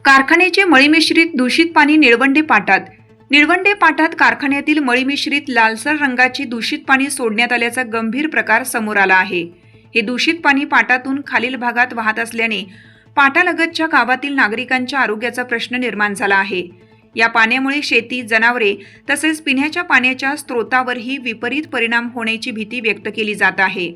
कारखान्याचे मळीमिश्रित दूषित पाणी निळवंडे पाटात. निळवंडे पाटात कारखान्यातील मळीमिश्रित लालसर रंगाचे दूषित पाणी सोडण्यात आल्याचा गंभीर प्रकार समोर आला आहे. हे दूषित पाणी पाटातून खालील भागात वाहत असल्याने पाटालगतच्या गावातील नागरिकांच्या आरोग्याचा प्रश्न निर्माण झाला आहे. या पाण्यामुळे शेती, जनावरे तसेच पिण्याच्या पाण्याच्या स्रोतावरही विपरीत परिणाम होण्याची भीती व्यक्त केली जात आहे.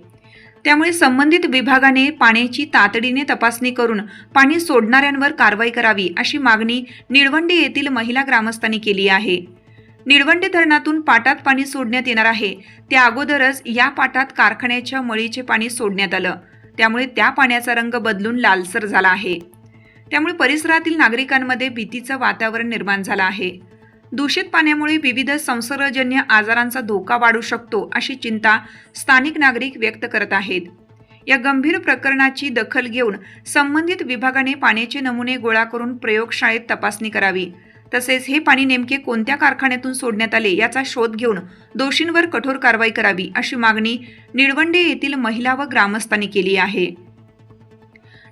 त्यामुळे संबंधित विभागाने पाण्याची तातडीने तपासणी करून पाणी सोडणाऱ्यांवर कारवाई करावी अशी मागणी निळवंडे येथील महिला ग्रामस्थांनी केली आहे. निळवंडे धरणातून पाटात पाणी सोडण्यात येणार आहे. त्या अगोदरच या पाटात कारखान्याच्या मळीचे पाणी सोडण्यात आलं. त्यामुळे त्या पाण्याचा रंग बदलून लालसर झाला आहे. त्यामुळे परिसरातील नागरिकांमध्ये भीतीचं वातावरण निर्माण झालं आहे. दूषित पाण्यामुळे विविध संसर्गजन्य आजारांचा धोका वाढू शकतो अशी चिंता स्थानिक नागरिक व्यक्त करत आहेत. या गंभीर प्रकरणाची दखल घेऊन संबंधित विभागाने पाण्याचे नमुने गोळा करून प्रयोगशाळेत तपासणी करावी. तसेच हे पाणी नेमके कोणत्या कारखान्यातून सोडण्यात आले याचा शोध घेऊन दोषींवर कठोर कारवाई करावी अशी मागणी निळवंडे येथील महिला व ग्रामस्थांनी केली आहे.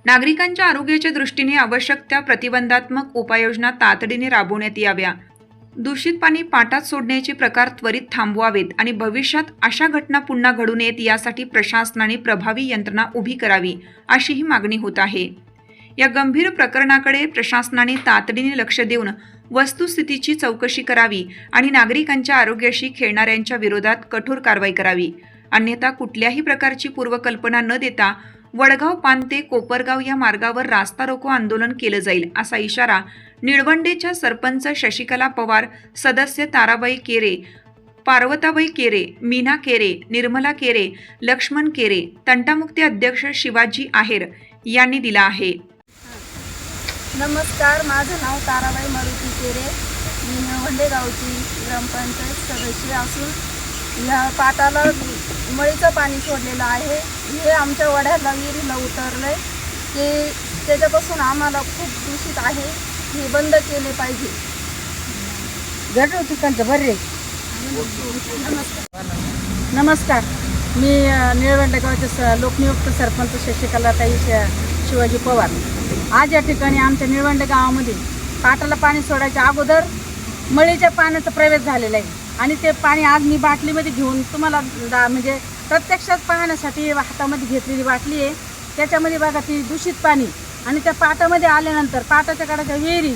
नागरिकांच्या आरोग्याच्या दृष्टीने आवश्यक त्या प्रतिबंधात्मक उपाययोजना तातडीने राबवण्यात याव्या. दूषित पाणी पाटात सोडण्याचे प्रकार त्वरित थांबवावेत आणि भविष्यात अशा घटना पुन्हा घडू नयेत यासाठी प्रशासनाने प्रभावी यंत्रणा उभी करावी अशीही मागणी होत आहे. या गंभीर प्रकरणाकडे प्रशासनाने तातडीने लक्ष देऊन वस्तुस्थितीची चौकशी करावी आणि नागरिकांच्या आरोग्याशी खेळणाऱ्यांच्या विरोधात कठोर कारवाई करावी. अन्यथा कुठल्याही प्रकारची पूर्वकल्पना न देता वडगाव पान ते कोपरगाव या मार्गावर रास्ता रोको आंदोलन केलं जाईल असा इशारा निळवंडेच्या सरपंच शशिकला पवार, सदस्य ताराबाई केरे, पार्वताबाई केरे, मीना केरे, निर्मला केरे, लक्ष्मण केरे, तंटामुक्ती अध्यक्ष शिवाजी आहेर यांनी दिला आहे. नमस्कार, माझं नाव ताराबाई मारुती केरे. मी निळवंडे गावची ग्रामपंचायत सदस्य असून ह्या पाटाला मळीचं पाणी सोडलेलं आहे. हे आमच्या वड्याला विहिरीला उतरलंय. ते त्याच्यापासून आम्हाला खूप दूषित आहे. हे बंद केले पाहिजे. नमस्कार, मी निळवंडे गावचे लोकनियुक्त सरपंच शशिकलाताई शिवाजी पवार. आज या ठिकाणी आमच्या निळवंडे गावामध्ये पाटाला पाणी सोडायच्या अगोदर मळीच्या पाण्याचा प्रवेश झालेला आहे आणि ते पाणी आज मी बाटलीमध्ये घेऊन तुम्हाला म्हणजे प्रत्यक्षात पाहण्यासाठी हातामध्ये घेतलेली बाटली आहे. त्याच्यामध्ये बघा ती दूषित पाणी आणि त्या पाटामध्ये आल्यानंतर पाटाच्या कडाच्या विहिरी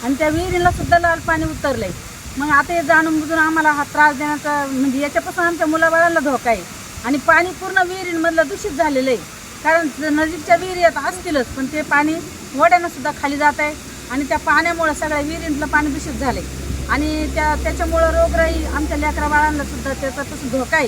आणि त्या विहिरीला सुद्धा लाल पाणी उतरलं आहे. मग आता हे जाणून बुजून आम्हाला हा त्रास देण्याचा म्हणजे याच्यापासून आमच्या मुलाबाळांना धोका आहे आणि पाणी पूर्ण विहिरींमधलं दूषित झालेलं आहे. कारण नजीकच्या विहिरी आता असतीलच पण ते पाणी वड्यानं सुद्धा खाली जात आहे आणि त्या पाण्यामुळं सगळ्या विहिरींतलं पाणी दूषित झालं आहे आणि त्याच्यामुळं रोगराई आमच्या लेकरा बाळांना सुद्धा त्याचा धोका आहे.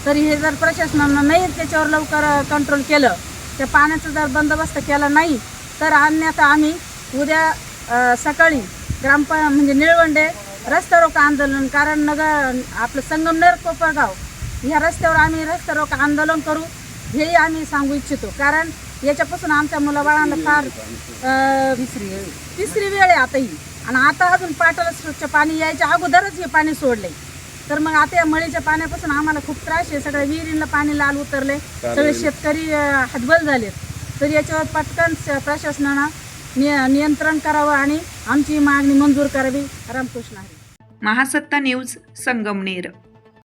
तरी हे जर प्रशासनानं नाही त्याच्यावर लवकर कंट्रोल केलं, त्या पाण्याचा जर बंदोबस्त केला नाही तर अन्यथा आम्ही उद्या सकाळी म्हणजे निळवंडे रस्ता रोको आंदोलन, कारण आपलं संगमनेर कोपरगाव ह्या रस्त्यावर आम्ही रस्ता रोको आंदोलन करू हेही आम्ही सांगू इच्छितो. कारण याच्यापासून आमच्या मुलाबाळांना फार तिसरी वेळ आहे आता ही आणि आता अजून पाटाला स्वच्छ पाणी यायच्या अगोदरच हे पाणी सोडले. तर मग आता या मळीच्या पाण्यापासून आम्हाला खूप त्रास आहे. सगळ्या विहिरींना पाणी लाल उतरले, सगळे शेतकरी हतबल झालेत. तर याच्यावर पटकन प्रशासनानं नियंत्रण करावं आणि आमची मागणी मंजूर करावी. रामकृष्ण हरी. महासत्ता न्यूज, संगमनेर.